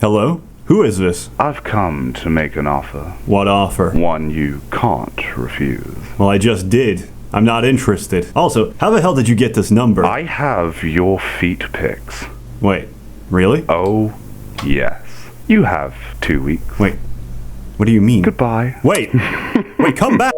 Hello? Who is this? I've come to make an offer. What offer? One you can't refuse. Well, I just did. I'm not interested. Also, how the hell did you get this number? I have your feet pics. Wait, really? Oh, yes. You have 2 weeks. Wait, what do you mean? Goodbye. Wait, wait, come back!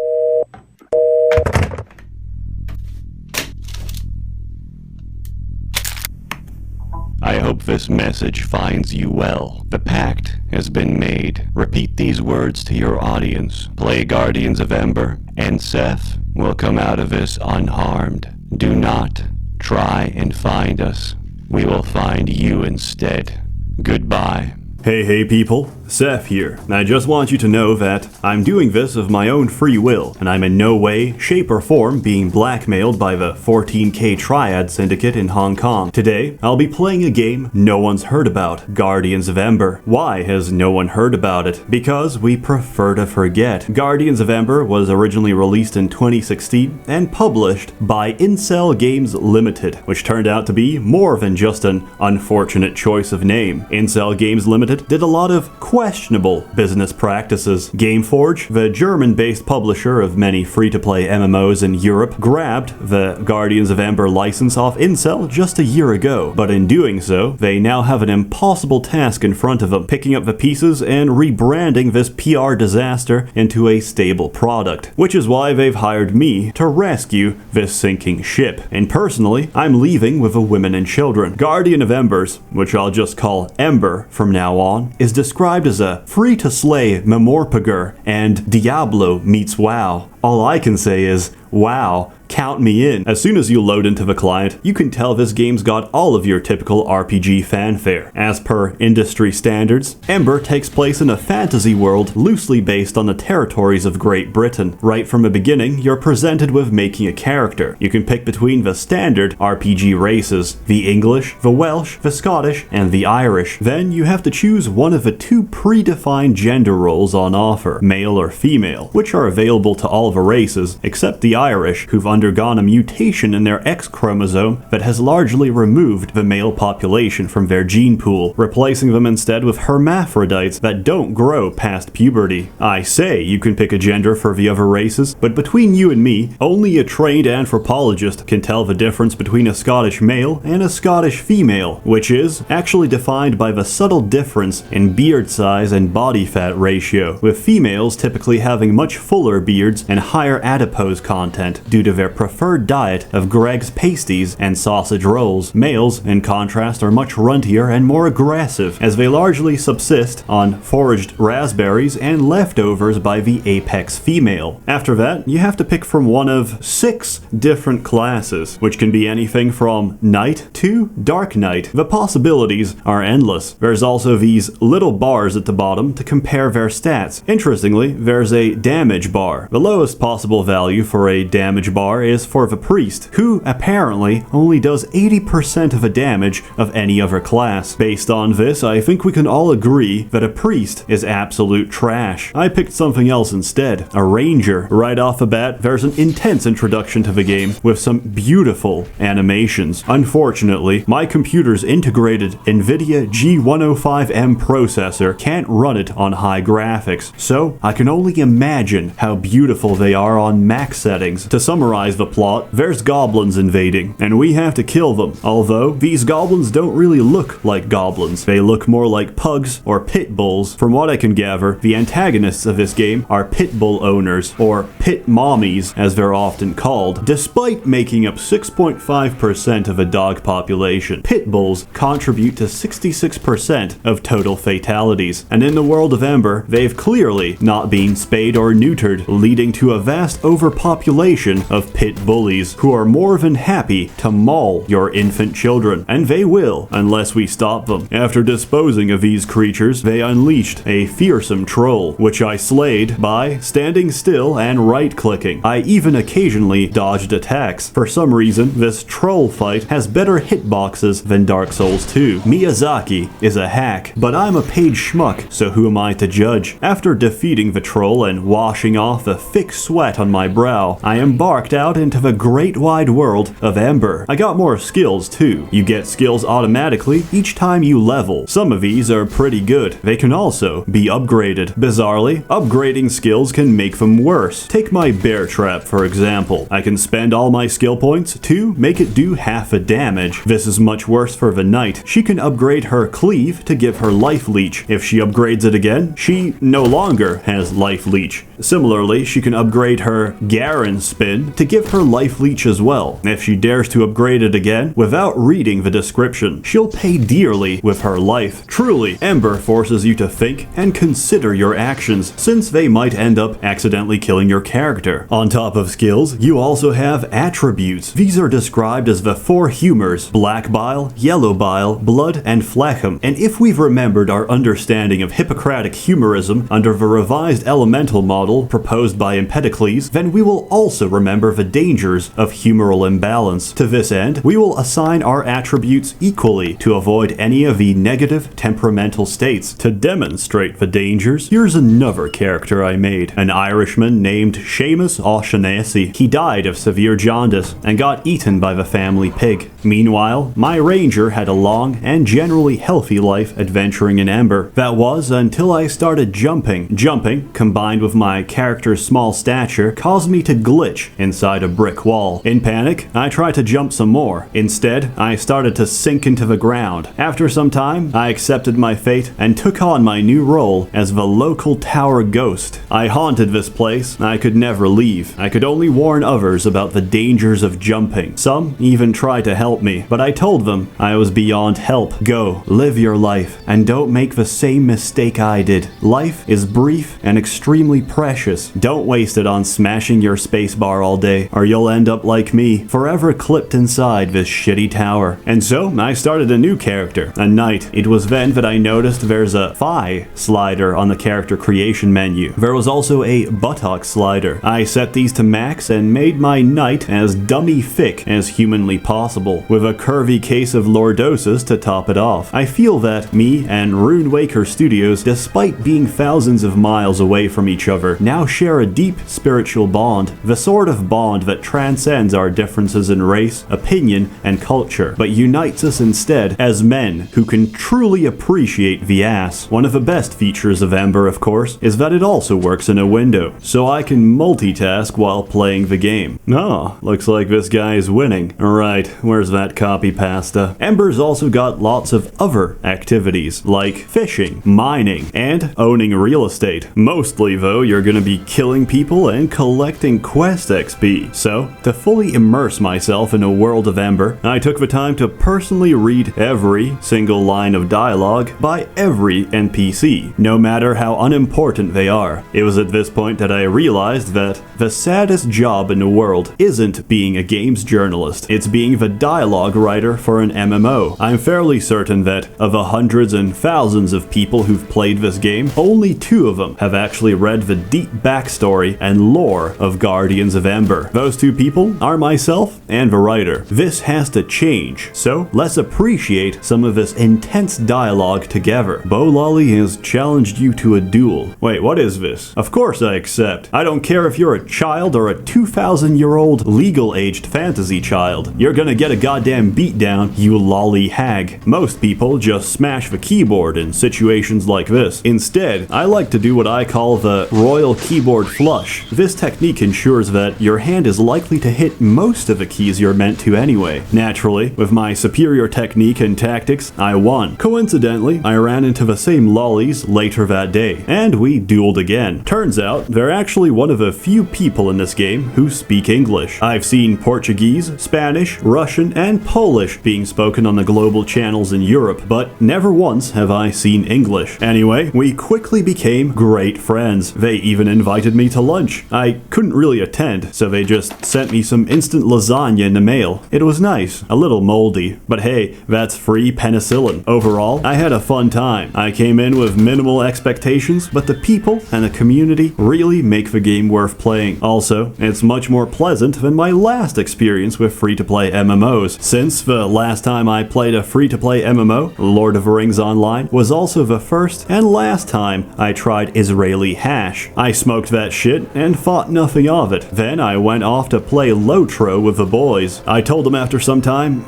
I hope this message finds you well. The pact has been made. Repeat these words to your audience. Play Guardians of Ember, and Seth will come out of this unharmed. Do not try and find us. We will find you instead. Goodbye. Hey people, Seth here, and I just want you to know that I'm doing this of my own free will, and I'm in no way, shape, or form being blackmailed by the 14K Triad Syndicate in Hong Kong. Today, I'll be playing a game no one's heard about, Guardians of Ember. Why has no one heard about it? Because we prefer to forget. Guardians of Ember was originally released in 2016 and published by Incel Games Limited, which turned out to be more than just an unfortunate choice of name. Incel Games Limited did a lot of questionable business practices. Gameforge, the German-based publisher of many free-to-play MMOs in Europe, grabbed the Guardians of Ember license off Incel just a year ago, but in doing so, they now have an impossible task in front of them, picking up the pieces and rebranding this PR disaster into a stable product, which is why they've hired me to rescue this sinking ship. And personally, I'm leaving with the women and children. Guardian of Embers, which I'll just call Ember from now on, is described as a free-to-slay memorpager and Diablo meets WoW. All I can say is, wow, count me in. As soon as you load into the client, you can tell this game's got all of your typical RPG fanfare. As per industry standards, Ember takes place in a fantasy world loosely based on the territories of Great Britain. Right from the beginning, you're presented with making a character. You can pick between the standard RPG races, the English, the Welsh, the Scottish, and the Irish. Then you have to choose one of the two predefined gender roles on offer, male or female, which are available to all the races, except the Irish, who've undergone a mutation in their X chromosome that has largely removed the male population from their gene pool, replacing them instead with hermaphrodites that don't grow past puberty. I say you can pick a gender for the other races, but between you and me, only a trained anthropologist can tell the difference between a Scottish male and a Scottish female, which is actually defined by the subtle difference in beard size and body fat ratio, with females typically having much fuller beards and higher adipose content due to their preferred diet of Greg's pasties and sausage rolls. Males, in contrast, are much runtier and more aggressive, as they largely subsist on foraged raspberries and leftovers by the apex female. After that, you have to pick from one of 6 different classes, which can be anything from Knight to Dark Knight. The possibilities are endless. There's also these little bars at the bottom to compare their stats. Interestingly, there's a damage bar. The lowest possible value for a damage bar is for the priest, who apparently only does 80% of the damage of any other class. Based on this, I think we can all agree that a priest is absolute trash. I picked something else instead, a ranger. Right off the bat, there's an intense introduction to the game with some beautiful animations. Unfortunately, my computer's integrated NVIDIA G105M processor can't run it on high graphics, so I can only imagine how beautiful they are on max settings. To summarize the plot, there's goblins invading, and we have to kill them. Although, these goblins don't really look like goblins. They look more like pugs or pit bulls. From what I can gather, the antagonists of this game are pit bull owners, or pit mommies as they're often called. Despite making up 6.5% of a dog population, pit bulls contribute to 66% of total fatalities. And in the world of Ember, they've clearly not been spayed or neutered, leading to a vast overpopulation of pit bullies who are more than happy to maul your infant children, and they will unless we stop them. After disposing of these creatures, they unleashed a fearsome troll, which I slayed by standing still and right-clicking. I even occasionally dodged attacks. For some reason, this troll fight has better hitboxes than Dark Souls 2. Miyazaki is a hack, but I'm a paid schmuck, so who am I to judge? After defeating the troll and washing off the thick sweat on my brow, I embarked out out into the great wide world of Ember. I got more skills too. You get skills automatically each time you level. Some of these are pretty good. They can also be upgraded. Bizarrely, upgrading skills can make them worse. Take my bear trap for example. I can spend all my skill points to make it do half a damage. This is much worse for the knight. She can upgrade her cleave to give her life leech. If she upgrades it again, she no longer has life leech. Similarly, she can upgrade her Garen spin to give her life leech as well. If she dares to upgrade it again without reading the description, she'll pay dearly with her life. Truly, Ember forces you to think and consider your actions, since they might end up accidentally killing your character. On top of skills, you also have attributes. These are described as the 4 humors: black bile, yellow bile, blood, and phlegm. And if we've remembered our understanding of Hippocratic humorism under the revised elemental model proposed by Empedocles, then we will also remember the dangers of humoral imbalance. To this end, we will assign our attributes equally to avoid any of the negative temperamental states. To demonstrate the dangers, here's another character I made, an Irishman named Seamus O'Shaughnessy. He died of severe jaundice and got eaten by the family pig. Meanwhile, my ranger had a long and generally healthy life adventuring in Ember. That was until I started jumping. Jumping, combined with my character's small stature, caused me to glitch inside a brick wall. In panic, I tried to jump some more. Instead, I started to sink into the ground. After some time, I accepted my fate and took on my new role as the local tower ghost. I haunted this place. I could never leave. I could only warn others about the dangers of jumping. Some even tried to help me, but I told them I was beyond help. Go, live your life, and don't make the same mistake I did. Life is brief and extremely precious. Don't waste it on smashing your spacebar all day, or you'll end up like me, forever clipped inside this shitty tower. And so, I started a new character, a knight. It was then that I noticed there's a thigh slider on the character creation menu. There was also a buttock slider. I set these to max and made my knight as dummy thick as humanly possible, with a curvy case of lordosis to top it off. I feel that me and Runewaker Studios, despite being thousands of miles away from each other, now share a deep spiritual bond, the sort of bond that transcends our differences in race, opinion, and culture, but unites us instead as men who can truly appreciate the ass. One of the best features of Ember, of course, is that it also works in a window, so I can multitask while playing the game. Oh, looks like this guy is winning. Right, where's that copy pasta? Ember's also got lots of other activities, like fishing, mining, and owning real estate. Mostly, though, you're gonna be killing people and collecting quest XP. So, to fully immerse myself in a world of Ember, I took the time to personally read every single line of dialogue by every NPC, no matter how unimportant they are. It was at this point that I realized that the saddest job in the world isn't being a games journalist, it's being the dialogue writer for an MMO. I'm fairly certain that of the hundreds and thousands of people who've played this game, only 2 of them have actually read the deep backstory and lore of Guardians of Ember. Those 2 people are myself and the writer. This has to change, so let's appreciate some of this intense dialogue together. Bololly has challenged you to a duel. Wait, what is this? Of course I accept. I don't care if you're a child or a 2,000-year-old legal-aged fantasy child. You're gonna get a goddamn beatdown, you lolly hag. Most people just smash the keyboard in situations like this. Instead, I like to do what I call the royal keyboard flush. This technique ensures that your hand is likely to hit most of the keys you're meant to anyway. Naturally, with my superior technique and tactics, I won. Coincidentally, I ran into the same lollies later that day, and we dueled again. Turns out, they're actually one of a few people in this game who speak English. I've seen Portuguese, Spanish, Russian, and Polish being spoken on the global channels in Europe, but never once have I seen English. Anyway, we quickly became great friends. They even invited me to lunch. I couldn't really attend, so they just sent me some instant lasagna in the mail. It was nice, a little moldy, but hey, that's free penicillin. Overall, I had a fun time. I came in with minimal expectations, but the people and the community really make the game worth playing. Also, it's much more pleasant than my last experience with free-to-play MMOs. MMOs, since the last time I played a free-to-play MMO, Lord of the Rings Online, was also the first and last time I tried Israeli hash. I smoked that shit and thought nothing of it. Then I went off to play Lotro with the boys. I told them after some time,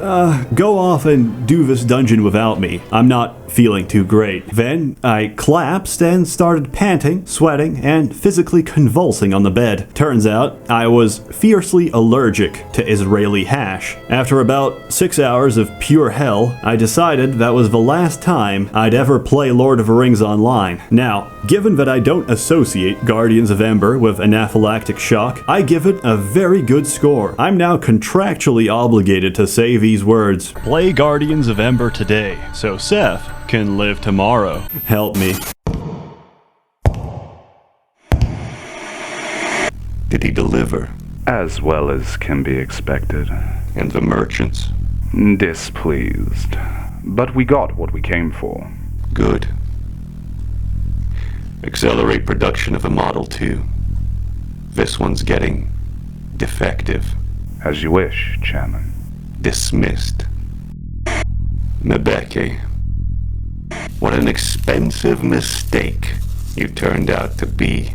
go off and do this dungeon without me. I'm not feeling too great. Then I collapsed and started panting, sweating, and physically convulsing on the bed. Turns out I was fiercely allergic to Israeli hash. After about 6 hours of pure hell, I decided that was the last time I'd ever play Lord of the Rings Online. Now, given that I don't associate Guardians of Ember with anaphylactic shock, I give it a very good score. I'm now contractually obligated to say these words: play Guardians of Ember today, so Seth can live tomorrow. Help me. Did he deliver? As well as can be expected. And the merchants? Displeased. But we got what we came for. Good. Accelerate production of a Model 2. This one's getting defective. As you wish, Chairman. Dismissed. Mebeke. What an expensive mistake you turned out to be.